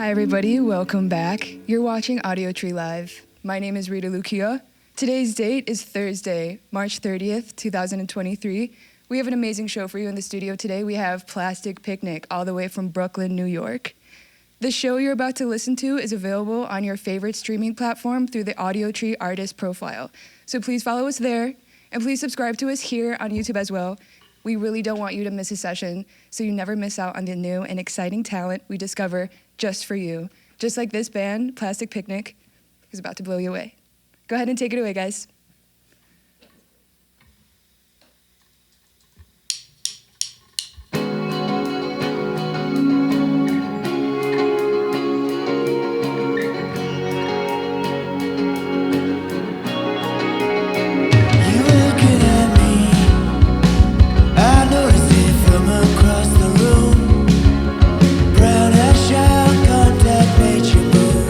Hi everybody, welcome back. You're watching Audiotree Live. My name is Rita Lukea. Today's date is Thursday, March 30th, 2023. We have an amazing show for you in the studio today. We have Plastic Picnic all the way from Brooklyn, New York. The show you're about to listen to is available on your favorite streaming platform through the Audiotree artist profile. So please follow us there, and please subscribe to us here on YouTube as well. We really don't want you to miss a session, so you never miss out on the new and exciting talent we discover just for you. Just like this band, Plastic Picnic, is about to blow you away. Go ahead and take it away, guys. Contact made you move.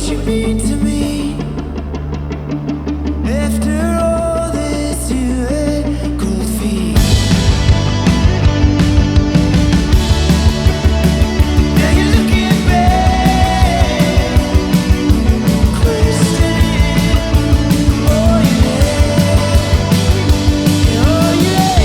you mean to me? After all this, you had cold feet. Now you're looking back, questioning all you had, all you had.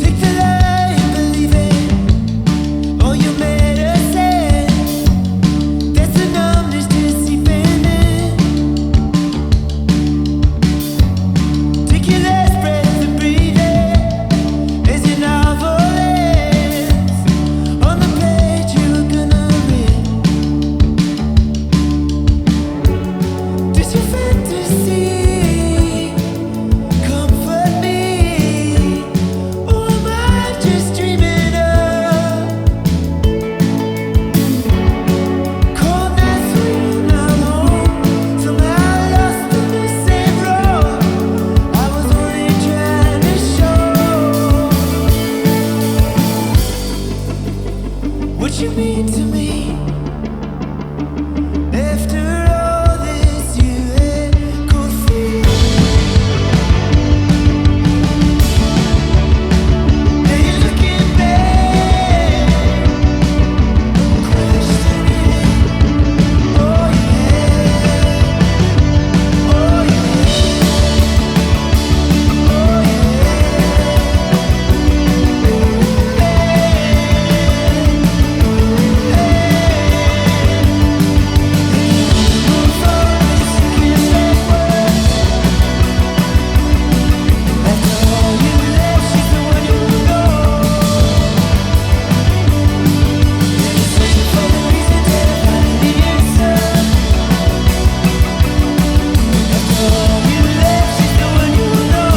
Take the lie and believe it. All you made us say. That's the numbness just seeping in. Take your last breath and breathe it. As your novel ends. On the page you were gonna read. Does your fantasy comfort me? Or am I just dreaming of cold nights when you're not home? Somehow lost on the same road. I was only trying to show what you mean to me. After all this, you had cold feet. Now you're looking back, questioning all you had, all you had, all you After all you left, she's the one you know. You're searching for the reason to find the answer. After all you left, she's the one you know.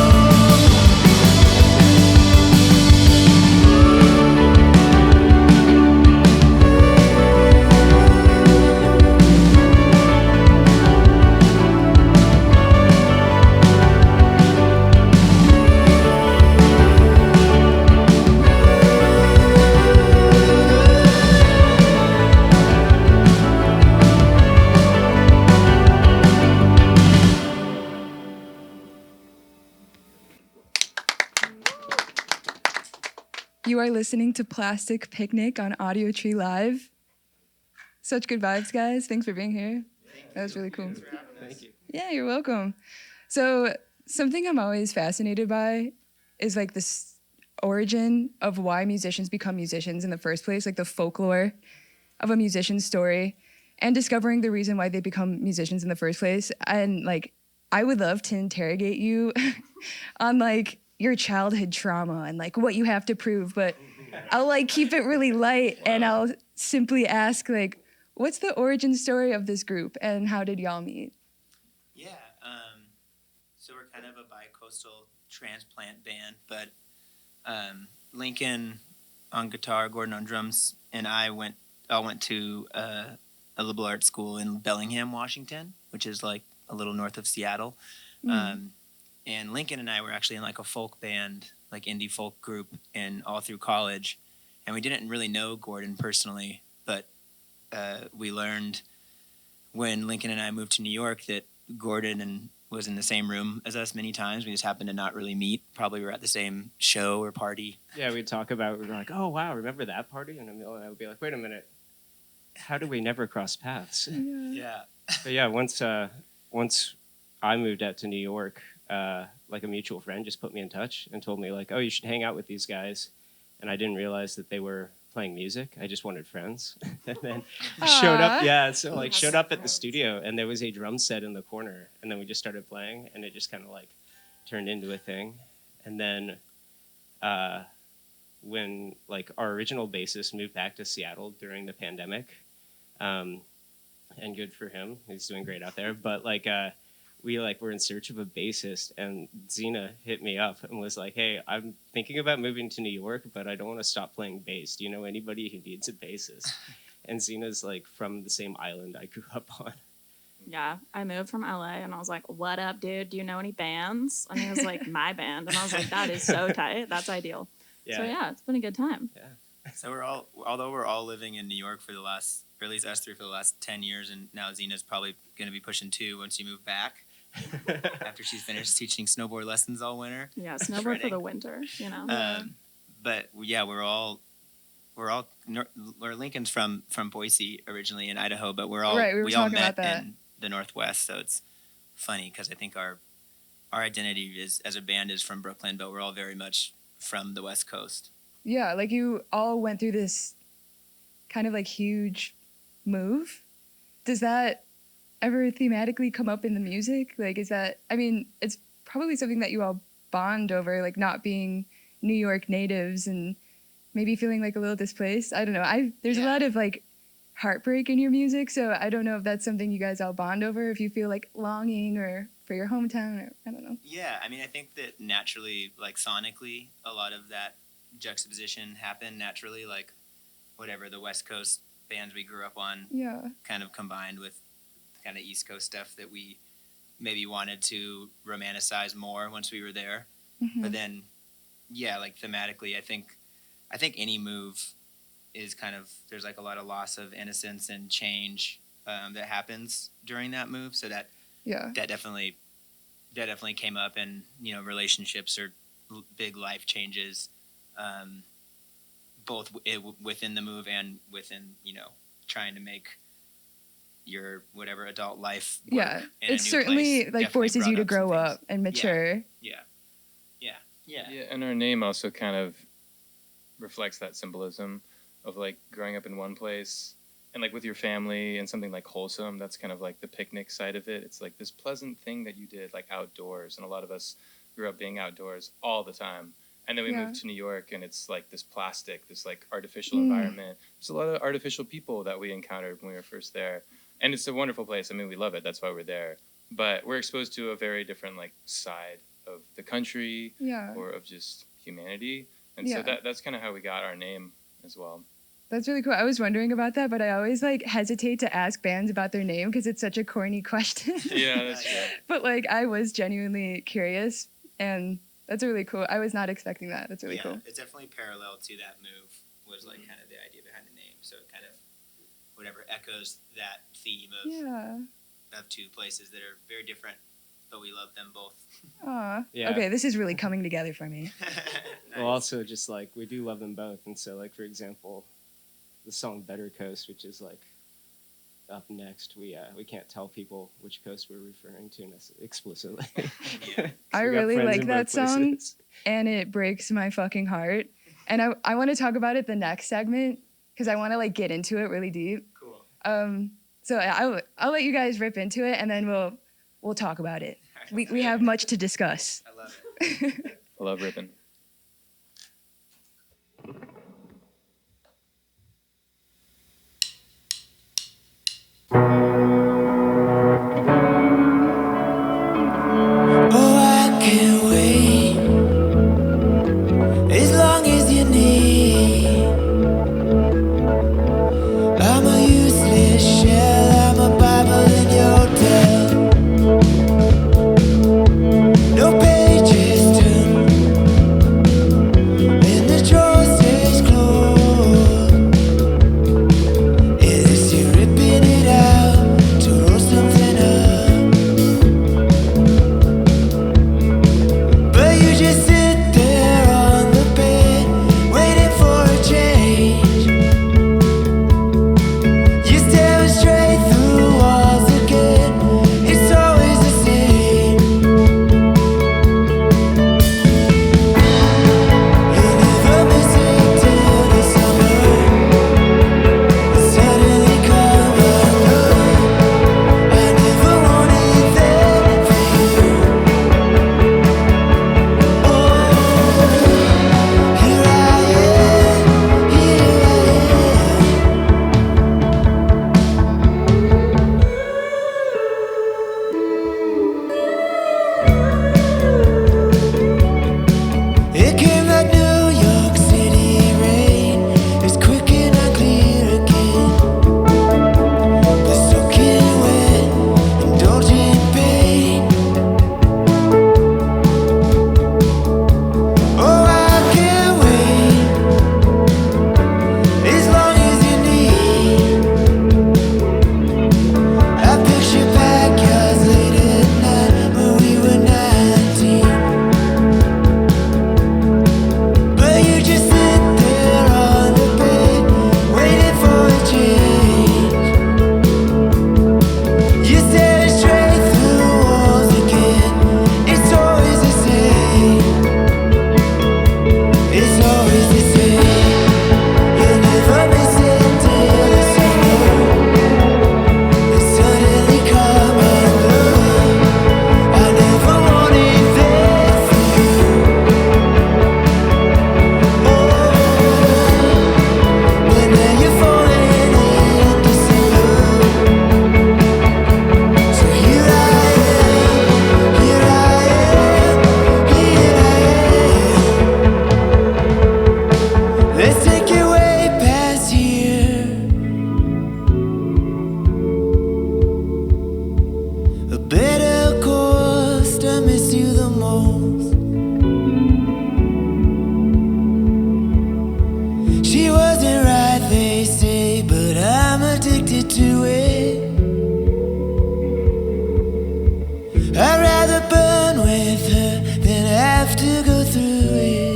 You are listening to Plastic Picnic on Audiotree Live. Such good vibes, guys. Thanks for being here. That was really cool. Thank you. Yeah, you're welcome. So something I'm always fascinated by is like this origin of why musicians become musicians in the first place, like the folklore of a musician's story and discovering the reason why they become musicians in the first place. And like, I would love to interrogate you on like your childhood trauma and like what you have to prove, but I'll like keep it really light and I'll simply ask like, what's the origin story of this group and how did y'all meet? Yeah, so we're kind of a bi-coastal transplant band, but Lincoln on guitar, Gordon on drums, and I all went to a liberal arts school in Bellingham, Washington, which is like a little north of Seattle. And Lincoln and I were actually in like a folk band, like indie folk group, and all through college. And we didn't really know Gordon personally, but we learned when Lincoln and I moved to New York that Gordon was in the same room as us many times. We just happened to not really meet. Probably were at the same show or party. Yeah, we'd talk about, we were like, oh, wow, remember that party? And I would be like, wait a minute, how did we never cross paths? Yeah. But yeah, once I moved out to New York, like a mutual friend just put me in touch and told me like, oh, you should hang out with these guys. And I didn't realize that they were playing music. I just wanted friends. And then showed up. Yeah, so like showed up at the studio and there was a drum set in the corner. And then we just started playing and it just kind of like turned into a thing. And then when like our original bassist moved back to Seattle during the pandemic, and good for him, he's doing great out there. But like we like were in search of a bassist, and Zena hit me up and was like, "Hey, I'm thinking about moving to New York, but I don't want to stop playing bass. Do you know anybody who needs a bassist?" And Zena's like from the same island I grew up on, Yeah, I moved from LA and I was like, "What up, dude? Do you know any bands?" And he was like, "My band," and I was like, "That is so tight. That's ideal." Yeah. So yeah, it's been a good time. Yeah. So although we're all living in New York for the last, or at least us three for the last 10 years, and now Zena's probably going to be pushing 2 once you move back after she's finished teaching snowboard lessons all winter. Yeah, snowboard for Shredding. the winter. But yeah, we're Lincoln's from Boise originally in Idaho, but we're all Right, we were all talking met about that. in the Northwest, so it's funny because I think our identity is as a band is from Brooklyn, but we're all very much from the West Coast. Yeah, like you all went through this kind of like huge move. Does that ever thematically come up in the music? Like, is that, I mean, it's probably something that you all bond over, like not being New York natives and maybe feeling like a little displaced. I don't know. There's a lot of like heartbreak in your music, so I don't know if that's something you guys all bond over, if you feel like longing or for your hometown, or I don't know. Yeah, I mean, I think that naturally, like sonically, a lot of that juxtaposition happened naturally, like whatever the West Coast bands we grew up on Yeah. kind of combined with kind of East Coast stuff that we maybe wanted to romanticize more once we were there. Mhm. But then, yeah, like thematically, I think any move is kind of, there's like a lot of loss of innocence and change that happens during that move. So that definitely came up, and relationships or big life changes, both within the move and within trying to make your whatever adult life work Yeah, in a it new certainly place. like Definitely forces brought you to up some grow things. up and mature. Yeah, And our name also kind of reflects that symbolism of like growing up in one place and like with your family and something like wholesome. That's kind of like the picnic side of it. It's like this pleasant thing that you did like outdoors, and a lot of us grew up being outdoors all the time. And then we moved to New York, and it's like this plastic, this like artificial environment. There's a lot of artificial people that we encountered when we were first there. And it's a wonderful place. I mean, we love it. That's why we're there. But we're exposed to a very different like side of the country or of just humanity. And so that's kind of how we got our name as well. That's really cool. I was wondering about that, but I always like hesitate to ask bands about their name because it's such a corny question. Yeah, that's true. But like I was genuinely curious, and that's really cool. I was not expecting that. That's really cool. It's definitely parallel to that move, was like kind of the idea behind the name. So it kind of whatever echoes that theme of two places that are very different, but we love them both. Aw. Yeah. Okay, this is really coming together for me. Nice. Well, also just like we do love them both, and so like for example, the song "Better Coast," which is like up next, we can't tell people which coast we're referring to explicitly. I We got really friends like in that both song, places. and it breaks my fucking heart. And I want to talk about it the next segment because I want to like get into it really deep. Cool. So I'll let you guys rip into it, and then we'll talk about it. We have much to discuss. I love it. I love ripping. Oh, I can't wait as long as you need. I'm a useless shell, I'm a Bible in your hotel. No pages turn, I'd rather burn with her than have to go through it.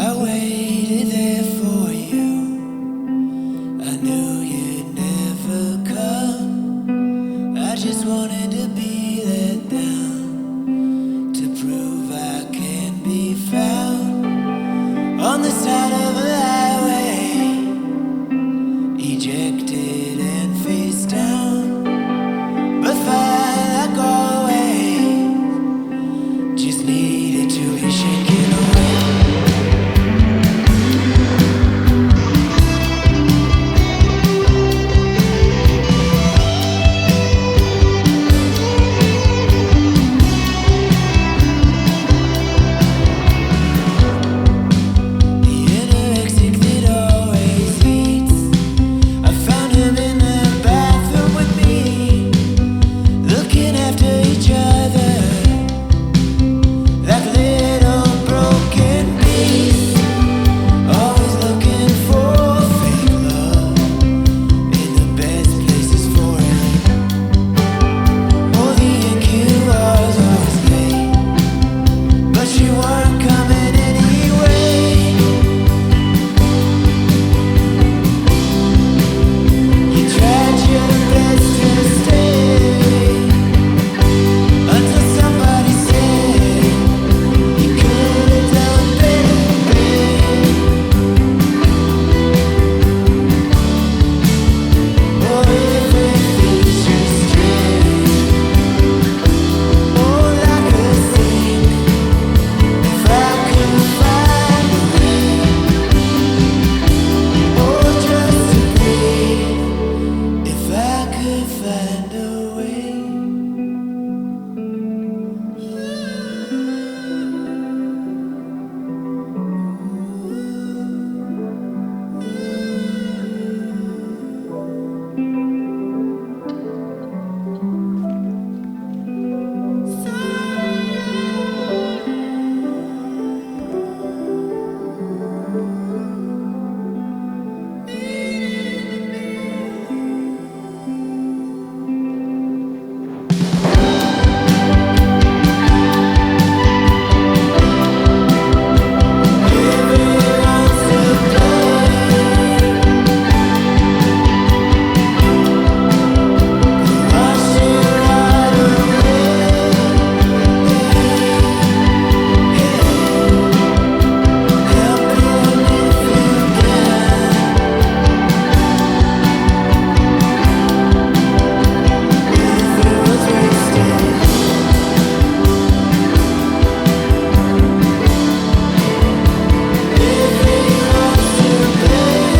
I waited there for you. I knew you'd never come. I just wanted to be let down, to prove I can be found on the side of a highway, ejected and face down. But fine, like always, just needed to be shaken away. The anorexic that always eats, I found him in the bathroom with me, looking after each other like little broken beasts, always looking for fake love in the best places for it. Oh, the NQ was always late, but you weren't coming anyway. You tried your best to stay until somebody said you could have done better, babe. Oh, everything's just strange. Oh, like a thing. If I could find a way, oh, just to breathe. If I could find a way. Everyone's to blame. Wash it right away. Help him if you can. If it was wasted. Everyone's to blame.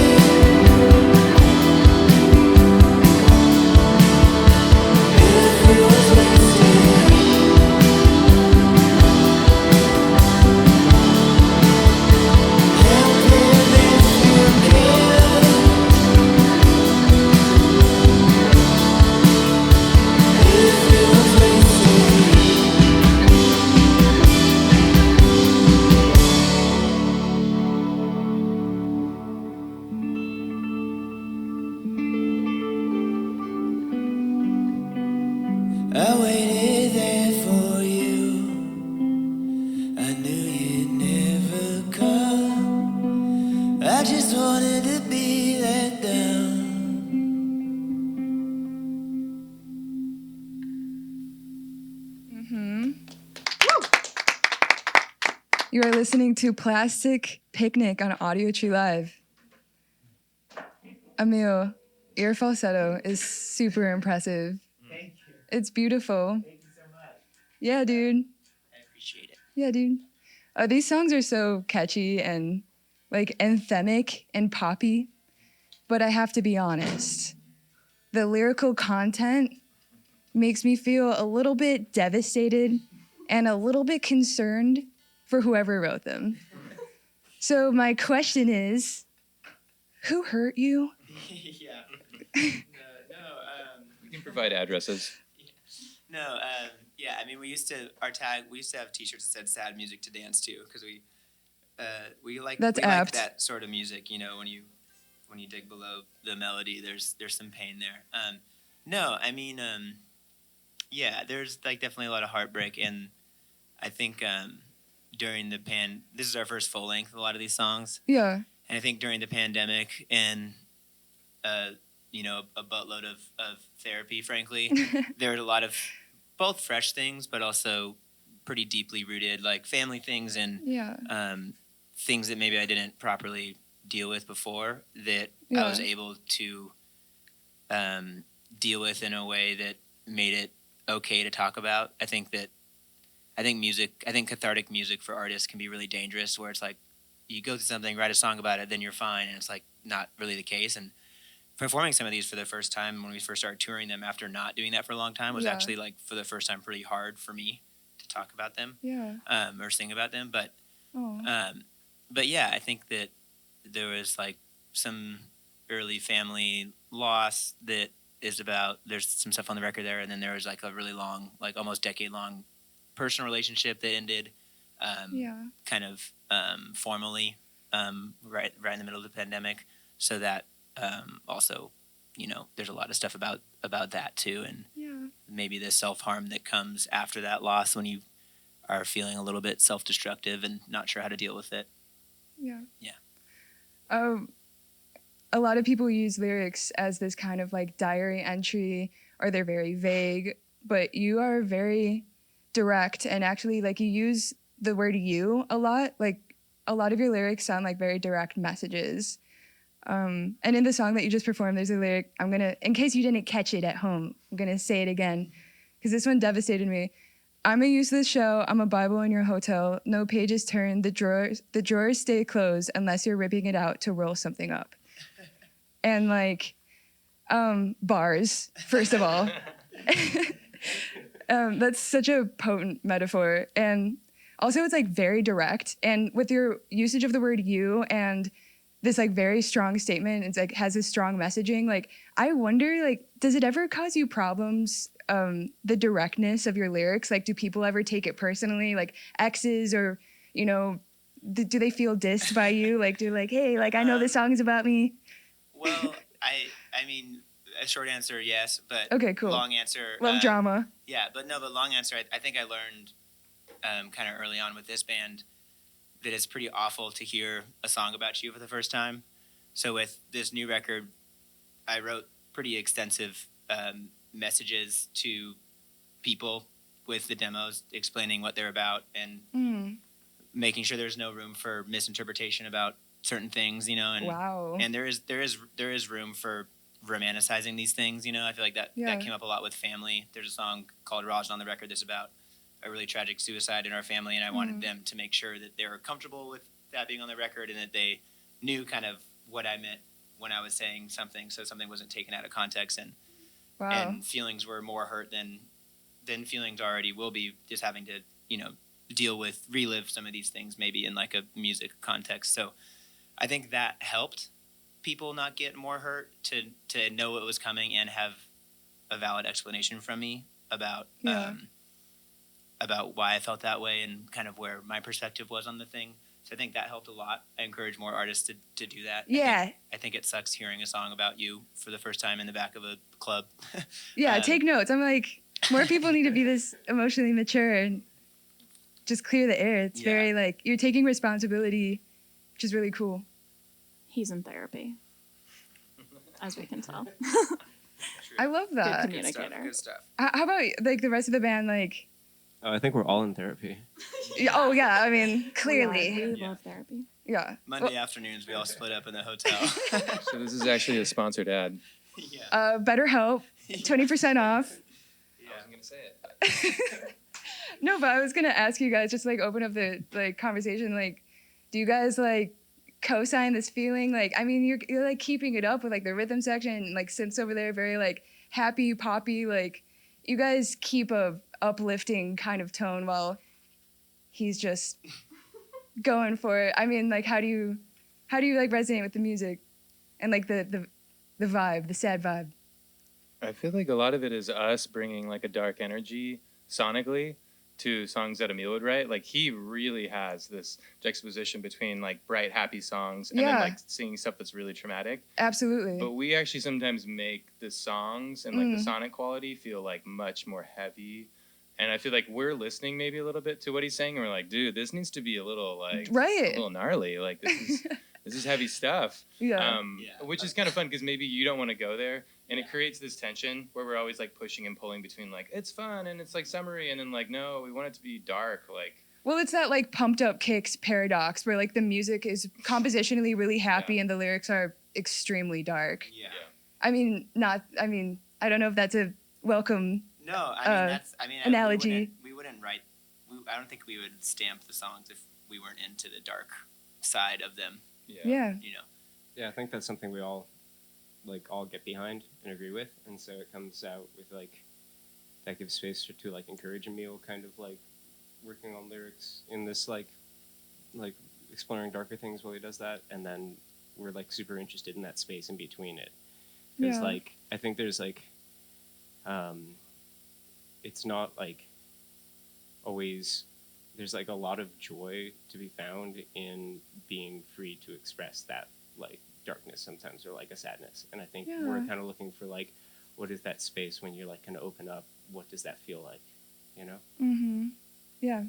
If it was wasted. Help him if you can. If it was wasted. I waited there for you. I knew you'd never come. I just wanted to be let down. You are listening to Plastic Picnic on Audiotree Live. Emil, your falsetto is super impressive. Thank you. It's beautiful. Thank you so much. Yeah, dude. I appreciate it. Yeah, dude. These songs are so catchy and like anthemic and poppy, but I have to be honest. The lyrical content makes me feel a little bit devastated and a little bit concerned for whoever wrote them. So my question is, who hurt you? Yeah. We can provide addresses. No, yeah. I mean, we used to have T-shirts that said "sad music to dance to" because we like That's we like apt. that sort of music. You know, when you dig below the melody, there's some pain there. No, I mean, yeah. There's like definitely a lot of heartbreak, and I think during the this is our first full length. A lot of these songs, Yeah. and I think during the pandemic and you know, a buttload of therapy, frankly. There are a lot of both fresh things, but also pretty deeply rooted, like family things and Yeah. things that maybe I didn't properly deal with before that Yeah. I was able to deal with in a way that made it okay to talk about. I think cathartic music for artists can be really dangerous, where it's like you go through something, write a song about it, then you're fine, and it's like not really the case. And performing some of these for the first time when we first started touring them after not doing that for a long time was Yeah. actually like for the first time pretty hard for me to talk about them Yeah. or sing about them. But Oh. but yeah, I think that there was like some early family loss that is about. There's some stuff on the record there, and then there was like a really long, like almost decade long personal relationship that ended Yeah. kind of formally right in the middle of the pandemic. So that also, you know, there's a lot of stuff about that too, and Yeah. maybe the self-harm that comes after that loss when you are feeling a little bit self-destructive and not sure how to deal with it. Yeah. Yeah. A lot of people use lyrics as this kind of like diary entry, or they're very vague, but you are very direct, and actually like you use the word "you" a lot. Like a lot of your lyrics sound like very direct messages. And in the song that you just performed, there's a lyric, in case you didn't catch it at home, I'm gonna say it again, because this one devastated me. I'm a useless shell, I'm a Bible in your hotel, no pages turn, the drawers stay closed unless you're ripping it out to roll something up. And like, bars, first of all. That's such a potent metaphor. And also it's like very direct. And with your usage of the word "you" and this like very strong statement, it's like has this strong messaging. Like I wonder, like, does it ever cause you problems, the directness of your lyrics? Like, do people ever take it personally, like exes, or, you know, do they feel dissed by you? Like, do like, hey, like I know this song is about me. Well, I mean, a short answer, yes, but Okay, cool. long answer, Love drama. Yeah, but long answer, I think I learned kind of early on with this band that it's pretty awful to hear a song about you for the first time. So with this new record, I wrote pretty extensive messages to people with the demos, explaining what they're about and making sure there's no room for misinterpretation about certain things, you know. And Wow. and there is room for romanticizing these things, you know. I feel like that came up a lot with family. There's a song called "Raj" on the record that's about a really tragic suicide in our family, and I wanted them to make sure that they were comfortable with that being on the record, and that they knew kind of what I meant when I was saying something, so something wasn't taken out of context, and Wow. and feelings were more hurt than feelings already will be, just having to, you know, relive some of these things maybe in like a music context. So I think that helped people not get more hurt, to know what was coming and have a valid explanation from me about about why I felt that way and kind of where my perspective was on the thing. So I think that helped a lot. I encourage more artists to do that. Yeah. I think it sucks hearing a song about you for the first time in the back of a club. Yeah, take notes. I'm like, more people need to be this emotionally mature and just clear the air. It's very like, you're taking responsibility, which is really cool. He's in therapy, as we can tell. I love that. Good communicator. Good stuff. How about like the rest of the band? Like, Oh, I think we're all in therapy. oh yeah, I mean, clearly. We Yeah. love therapy. Yeah. Monday afternoons, we all split up in the hotel. So this is actually a sponsored ad. Yeah. BetterHelp, 20% off. I wasn't gonna say it. No, but I was gonna ask you guys, just like open up the like conversation. Like, do you guys like co-sign this feeling? Like, I mean, you're like keeping it up with like the rhythm section, and, like synths over there, very like happy, poppy. Like, you guys keep a uplifting kind of tone while he's just going for it. I mean, like, how do you like resonate with the music and like the vibe, the sad vibe? I feel like a lot of it is us bringing like a dark energy sonically to songs that Emil would write. Like he really has this juxtaposition between like bright, happy songs and then like singing stuff that's really traumatic. Absolutely. But we actually sometimes make the songs and like the sonic quality feel like much more heavy. And I feel like we're listening maybe a little bit to what he's saying, and we're like, dude, this needs to be a little like a little gnarly. Like this is heavy stuff. Which is kind of fun because maybe you don't want to go there, and it creates this tension where we're always like pushing and pulling between like it's fun and it's like summery, and then like no, we want it to be dark. Like, well, it's that like pumped up kicks paradox where like the music is compositionally really happy and the lyrics are extremely dark. Yeah. I mean, I don't know if that's a welcome. No, that's analogy. We wouldn't write. I don't think we would stamp the songs if we weren't into the dark side of them. Yeah. You know. Yeah, I think that's something we all get behind and agree with, and so it comes out with like that gives space to like encourage Emil kind of like working on lyrics in this like exploring darker things while he does that, and then we're like super interested in that space in between it because like I think there's like it's not like always there's like a lot of joy to be found in being free to express that like darkness sometimes or like a sadness, and I think we're kind of looking for like what is that space when you're like kind of open up, what does that feel like, you know? Yeah,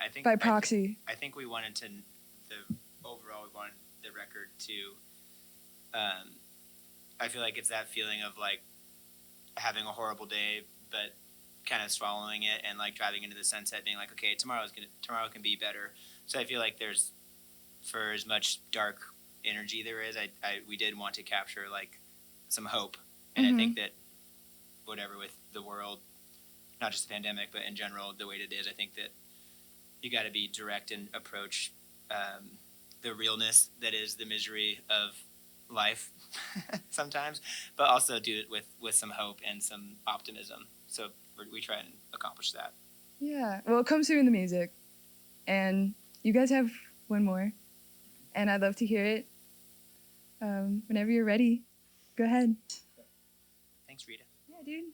I think by proxy I think we wanted to we wanted the record to I feel like it's that feeling of like having a horrible day but kind of swallowing it and like driving into the sunset being like, okay, tomorrow can be better. So I feel like there's, for as much dark energy there is, we did want to capture like some hope. And I think that whatever with the world, not just the pandemic, but in general, the way it is, I think that you got to be direct and approach the realness that is the misery of life sometimes, but also do it with some hope and some optimism. So we try and accomplish that. Yeah, well, it comes through in the music. And you guys have one more. And I'd love to hear it. Whenever you're ready, go ahead. Thanks, Rita. Yeah, dude.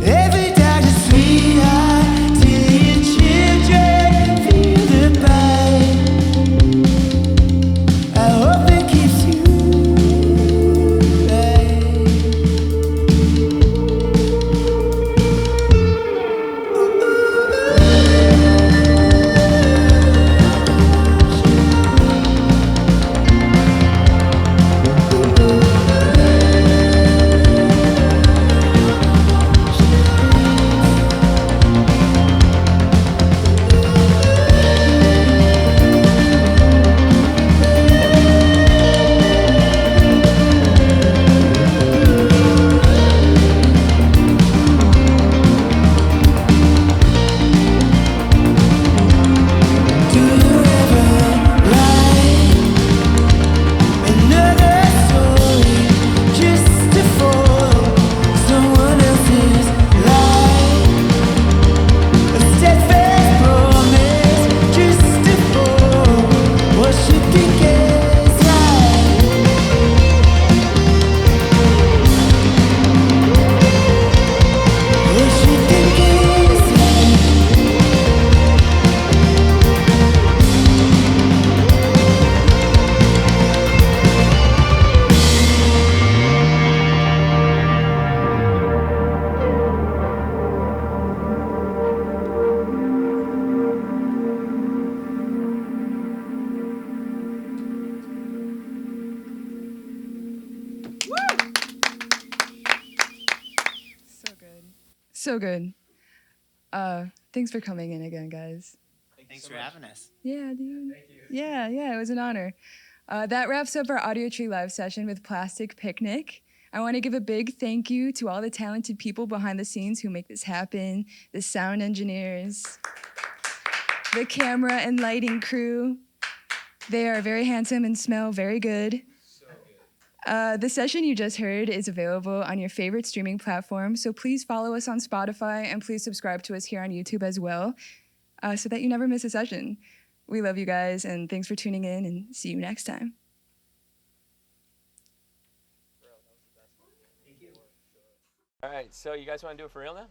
Every time you sweetheart, till your children feel the bite. So good. Thanks for coming in again, guys. Thanks for having us. Yeah, dude. Thank you. Yeah, it was an honor. That wraps up our Audiotree live session with Plastic Picnic. I want to give a big thank you to all the talented people behind the scenes who make this happen, the sound engineers, the camera and lighting crew. They are very handsome and smell very good. The session you just heard is available on your favorite streaming platform, so please follow us on Spotify and please subscribe to us here on YouTube as well, so that you never miss a session. We love you guys, and thanks for tuning in, and see you next time. All right, so you guys want to do it for real now?